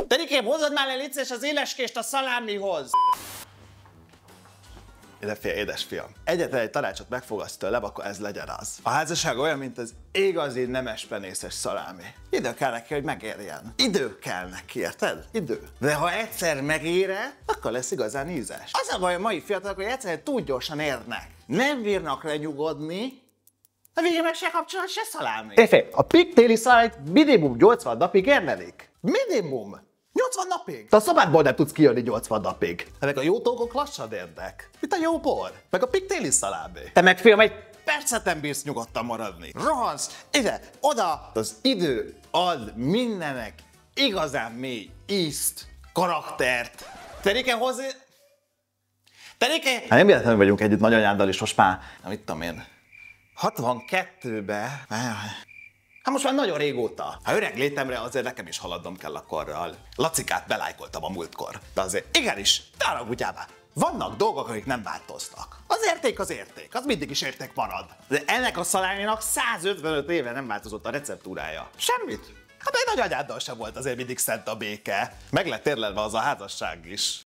Terikém, hozod már le licces az éleskést a szalámihoz! Ide fél, édesfiam. Egyetlen egy tanácsot megfogadsz tőlem, akkor ez legyen az. A házasság olyan, mint az igazi nemes penészes szalámi. Idő kell neki, hogy megérjen. Idő kell neki, érted? Idő. De ha egyszer megére, akkor lesz igazán ízes. Az a baj a mai fiatalok, hogy egyszerűen túl gyorsan érnek. Nem bírnak lenyugodni, a végén meg se kapcsolat, se szalámi. Éfé, a piktéli szalámit minimum 80 napig érlelik. Minimum! 80 napig? Te a szobádból nem tudsz kijönni 80 napig. Ennek a jó dolgok lassan érnek. Mint a jó bor, meg a piktéli szalámi. Te meg fiam, egy percet nem bírsz nyugodtan maradni. Rohansz ide, oda. Az idő ad mindennek igazán mély ízt, karaktert. Terike, hozzá... Terike! Hát nem véletlenül vagyunk együtt nagyanyáddal is most már, nem mit tudom én, 62-be. Hát most már nagyon régóta. Ha öreg létemre azért nekem is haladnom kell a korral. Lacikát belájkoltam a múltkor. De azért igenis, te haragudjál. Vannak dolgok, amik nem változtak. Az érték, az mindig is érték marad. De ennek a szaláminak 155 éve nem változott a receptúrája. Semmit. Hát egy nagyanyáddal sem volt azért mindig szent a béke. Meg lett érlelve az a házasság is.